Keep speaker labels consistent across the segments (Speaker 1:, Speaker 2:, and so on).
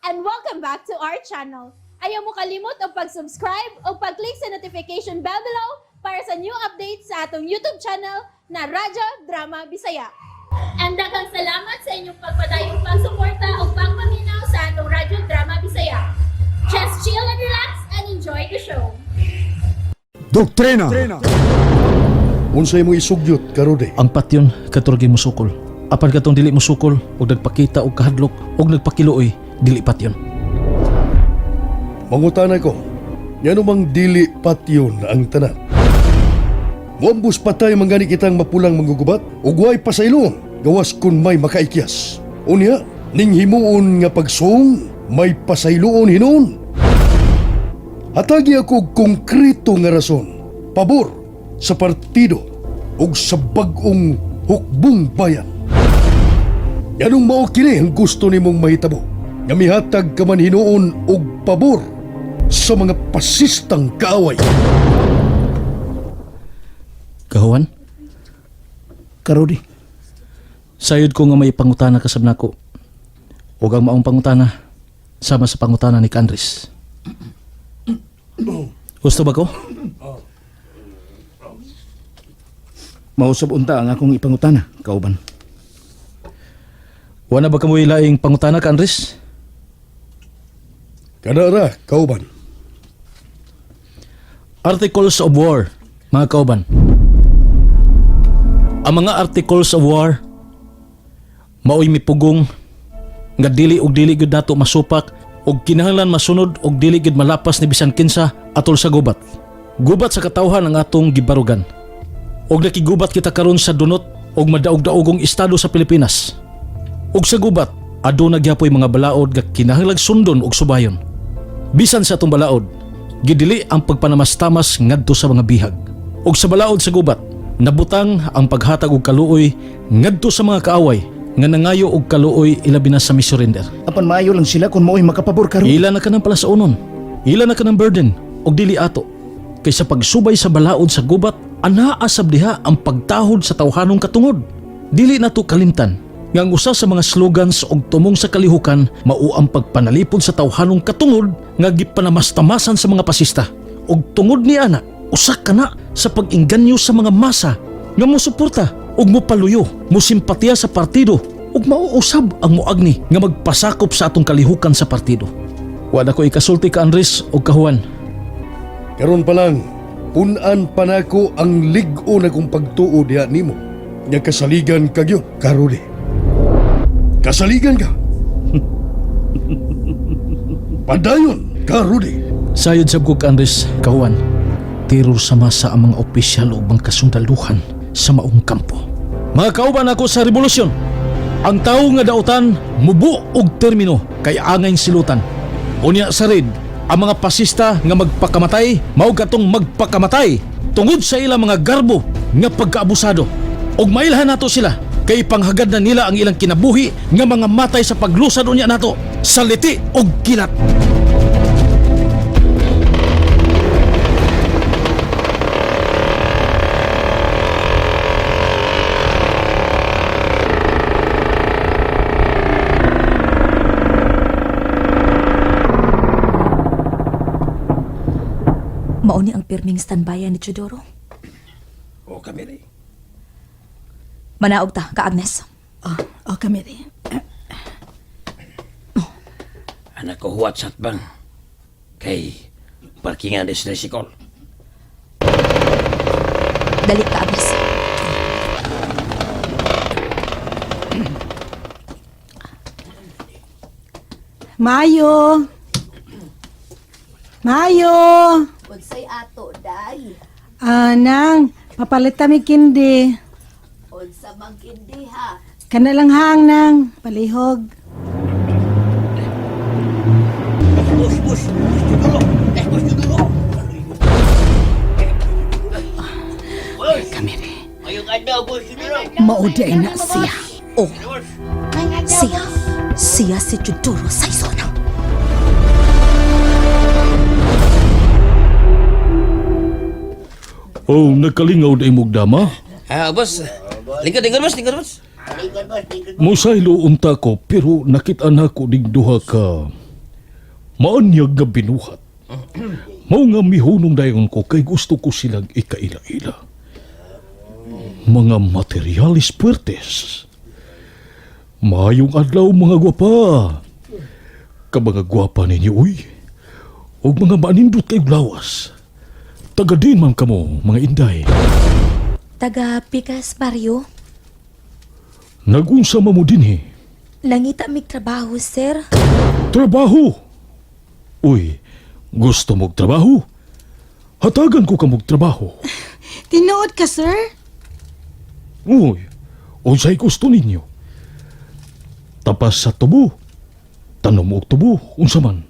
Speaker 1: and welcome back to our channel. Ayaw mo kalimot o pag-subscribe o pag-click sa notification bell below para sa new updates sa atong YouTube channel na Radyo Drama Bisaya. And daghang salamat sa inyong pagpadayong pagsuporta o pagpaminaw sa atong Radyo Drama Bisaya. Just chill and relax and enjoy the show.
Speaker 2: Doktrina.
Speaker 3: Unsay mo isugyot karode?
Speaker 4: Ang patyon katurgi musukol. Apan katong dili musukol og nagpakita og kahadlok og nagpakiluoy, dili patyon.
Speaker 3: Mangutanay ko, ngano mang dili patyon ang tanan? Muambus patay mangani kitang mapulang manggugubat ug way pasayloon gawas kun may makaikyas. Unya, ning himuon nga pagsung may pasayloon hinon. Hatagi ako konkreto nga rason, pabor sa partido ug sa bag-ong hukbong bayan. Yanong mao kini ang gusto nimong mahitabo, nga mihatag ka man hinuon og pabor sa mga pasistang kaaway.
Speaker 4: Kahuan? Karodi. Sayod ko nga may pangutana kasab nako. Ug ang maong pangutana sama sa pangutana ni Andres. Gusto ba ko?
Speaker 2: Mausab unta ang akong ipangutana, kauban.
Speaker 4: Wala ba kamoy laing pangutana ka, Andres?
Speaker 3: Kanara, kauban.
Speaker 4: Articles of War, mga kauban. Ang mga Articles of War mao'y mipugong nga dili og dili gyud nato masupak og kinahanglan masunod og dili gyud malapas ni bisan kinsa atol sa gubat. Gubat sa katawhan ang atong gibarugan. Og nakigubat kita karon sa dunot og madaog-daogong estado sa Pilipinas. Og sa gubat, aduna gyapoy mga balaod nga kinahanglan sundon og subayon. Bisan sa atong balaod, gidili ang pagpanamastamas ngadto sa mga bihag. Og sa balaod sa gubat, nabutang ang paghatag og kaluoy ngadto sa mga kaaway nga nangayo og kaluoy ilabi na sa misurrender.
Speaker 2: Apan maayo lang sila kung mao'y makapabor karon.
Speaker 4: Ila na ka ng palasaunon, ila na ka ng burden og dili ato. Kaysa pagsubay sa balaod sa gubat, anaasab diha ang pagtahod sa tawhanong katungod. Dili nato kalimtan nga ang usa sa mga slogans og tumong sa kalihukan mao ang pagpanalipod sa tawhanong katungod nga gipanamastamasan sa mga pasista. Og tungod ni ana, usa kana sa pag-ingganyo sa mga masa nga mosuporta og mopaluyo, mosimpatiya sa partido ug mauusab ang moagni nga magpasakop sa atong kalihukan sa partido. Wala ko ikasulti ka, Andres og kahuan.
Speaker 3: Karon pa lang, punan pa nako ang lig-o na kong pagtuo diha nimo. Nga kasaligan kagyo, karode. Kasaligan ka. Padayon, karode.
Speaker 4: Sayod sab ko ka, Andres, kahuan. Teror sa masa ang mga opisyal o mga kasundaluhan sa maong kampo. Mga kauban ako sa revolusyon, ang tao nga dautan mubo og termino kay angay silutan. Unya sa red, ang mga pasista nga magpakamatay mao katong magpakamatay tungod sa ilang mga garbo nga pagkaabusado. Og mailhan nato sila kay panghagad na nila ang ilang kinabuhi nga mga matay sa paglusad unya nato sa liti og kilat.
Speaker 5: Mauni ang pirming standbyan ni Chudoro.
Speaker 2: O kami rin.
Speaker 5: Manaog ta, ka Agnes.
Speaker 6: O kami rin.
Speaker 7: Anak ko huwat sa bang kay parkingan is tricycle.
Speaker 5: Dali ka Agnes.
Speaker 6: Mayo! Mayo!
Speaker 8: Unsay ato, day?
Speaker 6: Nang, papalit mi kindi.
Speaker 8: Unsa man kindi ha?
Speaker 6: Kana lang hang nang, palihog.
Speaker 8: Kami rin.
Speaker 5: Mauday na siya. Oh, siya si Chudoro Saizona.
Speaker 4: Oh, nagkalingaw na imong dama?
Speaker 7: Boss. Lingkod, boss.
Speaker 4: Musaylo unta ko pero nakita na ko dig duha ka Maanyag nga binuhat. Mao nga mihunong dayon ko kay gusto ko silang ikaila-ila. Mga materialis puertes. Mayong adlaw mga gwapa. Kabaga gwapa ninyo uy. O mga manindot kayong lawas. Taga din man kamo mga inday.
Speaker 5: Taga Pikas Barrio.
Speaker 4: Nagunsa mo din eh.
Speaker 5: Langita mig trabaho, sir.
Speaker 4: Trabaho! Uy, gusto mong trabaho? Hatagan ko ka mong trabaho.
Speaker 6: Tinuod ka, sir?
Speaker 4: Uy, unsay gusto ninyo? Tapas sa tubo. Tanong mo og tubo, unsa man.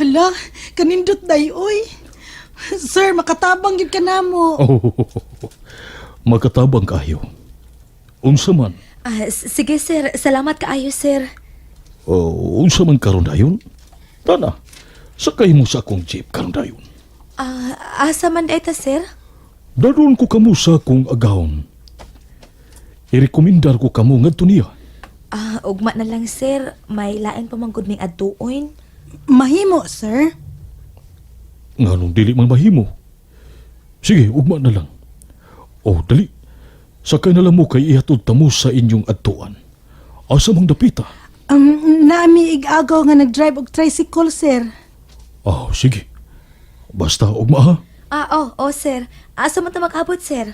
Speaker 6: Hala, kanindot day, oy. Sir, makatabang yun ka na mo.
Speaker 4: Oh, magkatabang kayo. Unsa man?
Speaker 5: Sige, sir. Salamat kaayo, sir.
Speaker 4: Unsa man karon dayon? Tana, sakay mo sa akong jeep karon dayon.
Speaker 5: Asa man eta, sir?
Speaker 4: Daron ko kamo sa akong agahon. Irekomendar ko kamo ngadto niya.
Speaker 5: Ugma na lang, sir. May lain pa man gud ming adtuon.
Speaker 6: Mahimo, sir.
Speaker 4: Nganong dili man mahimo. Sige, ugma na lang. Dali. Sakay na lang mo kay ihatod tamo sa inyong adtuan. Asa mang dapita?
Speaker 6: Naami igagaw nga nag-drive og tricycle, sir.
Speaker 4: Sige. Basta ugma ha.
Speaker 5: Oo, sir. Asa man ta mag-abot, sir?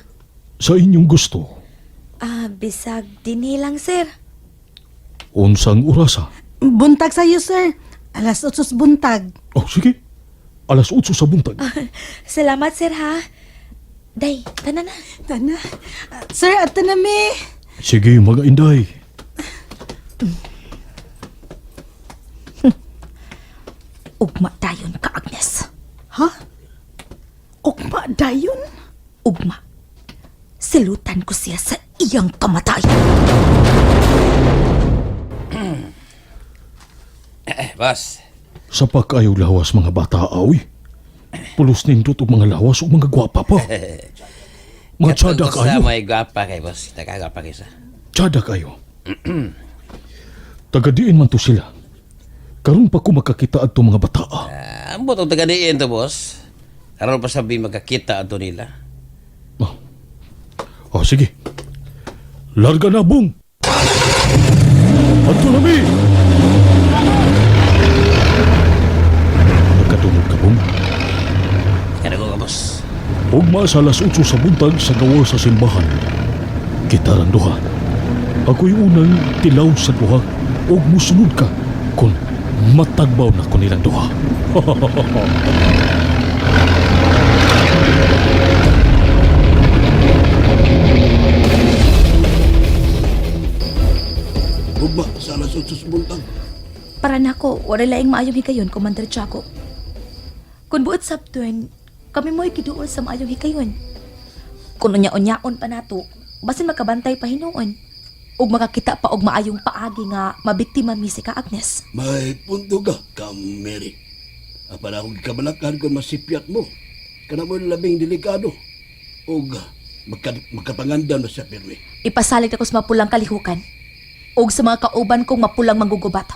Speaker 4: Sa inyong gusto.
Speaker 5: Bisag dinhi lang, sir.
Speaker 4: Unsang orasa?
Speaker 6: Buntag sa'yo, sir. Alas 8 buntag.
Speaker 4: Sige. Alas 8 sa buntag.
Speaker 5: Salamat, sir, ha? Day, tana na.
Speaker 6: Tana. Sir, ato na mi.
Speaker 4: Sige, mga inday.
Speaker 5: Ugma dayon ka, Agnes.
Speaker 6: Ha? Ugma dayon?
Speaker 5: Ugma. Silutan ko siya sa iyang kamatayan.
Speaker 7: Boss,
Speaker 4: Sa pagkayo lawas mga bata, awi. Pulos nindot og mga lawas ug mga gwapa pa. Mga tsada
Speaker 7: katong
Speaker 4: kayo.
Speaker 7: sa may gwapa kay boss. Tagagapa kay sa.
Speaker 4: Tsada kayo. Tagadiin man to sila. Karon pa ko makakita adto mga bata.
Speaker 7: Ang butong tagadiin to, boss. Aron pa sabi magkakita ato nila.
Speaker 4: Sige. Larga na, bung. Adto na mi. Nagkatunog ka, bung.
Speaker 7: Kada ko ka, boss.
Speaker 4: Ugma sa alas 8 sa buntag sa gawa sa simbahan. Kita lang duha. Ako'y unang tilaw sa duha ug musunod ka kung matagbaw na ko nilang duha.
Speaker 3: Ugma, sa alas 8 sa buntag.
Speaker 5: Para nako, wala laing maayong hikayon, Commander Chaco. Kung buot sabtuin, kami mo'y kiduol sa maayong hikayon. Kung unya-unyaon pa nato, basin makabantay pa hinuon. Ug makakita pa og maayong paagi nga mabiktima mi si ka Agnes.
Speaker 3: May punto ka, Mary. Apala akong kabalakan kung masipyat mo. Kana mo labing delikado. Og magkapangandan na siya pirmi.
Speaker 5: Ipasalig ako sa mapulang kalihukan. Ug sa mga kauban kong mapulang manggugubat.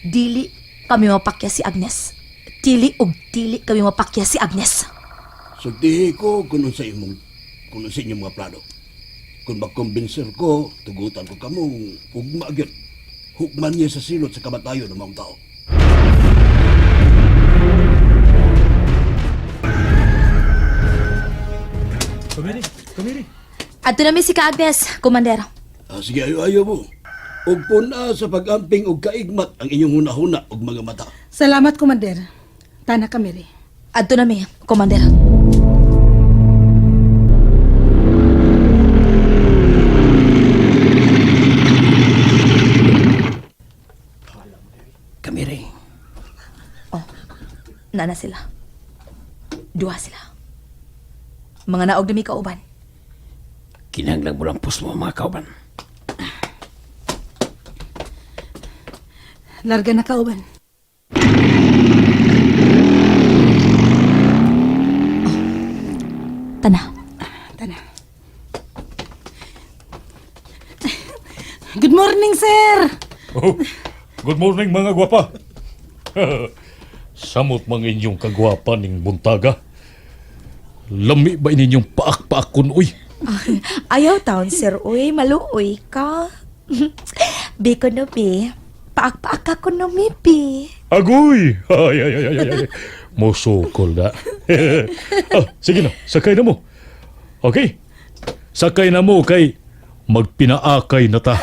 Speaker 5: Dili kami mapakya si Agnes. Dili kami mapakya si Agnes.
Speaker 3: Sugtihi ko kung sa inyong mga plano. Kung makumbinser ko, tugutan ko kamong ugma gyud. Hukman niya sa silot sa kamatayon ng mga tao.
Speaker 4: Kamiri.
Speaker 5: Adto na mi si ka Agnes, Commander.
Speaker 3: Sige, ayo mo. Ug puna sa pag-amping og kaigmat ang inyong hunahuna og mga mata.
Speaker 6: Salamat, Commander. Tana ka, Mary.
Speaker 5: Adto na mi, Commander.
Speaker 7: Kamiri.
Speaker 5: Nana sila. Duha sila. Mga naog na mi kauban.
Speaker 7: Kinahanglan mo lang pus mo mga kauban.
Speaker 6: Larga na kauban.
Speaker 5: Tana.
Speaker 6: Tana. Good morning, sir.
Speaker 4: Good morning mga gwapa. Samot mang inyong kagwapan ning buntaga. Lami ba ininyong paak-paakon, uy?
Speaker 5: Ayaw taon, sir. Uy, maluoy ka. Biko no, be. Paak-paak ako no, mi, be.
Speaker 4: Agoy! Ay. Musukol na. Sige na, sakay na mo. Okay? Sakay na mo kay magpinaakay na ta.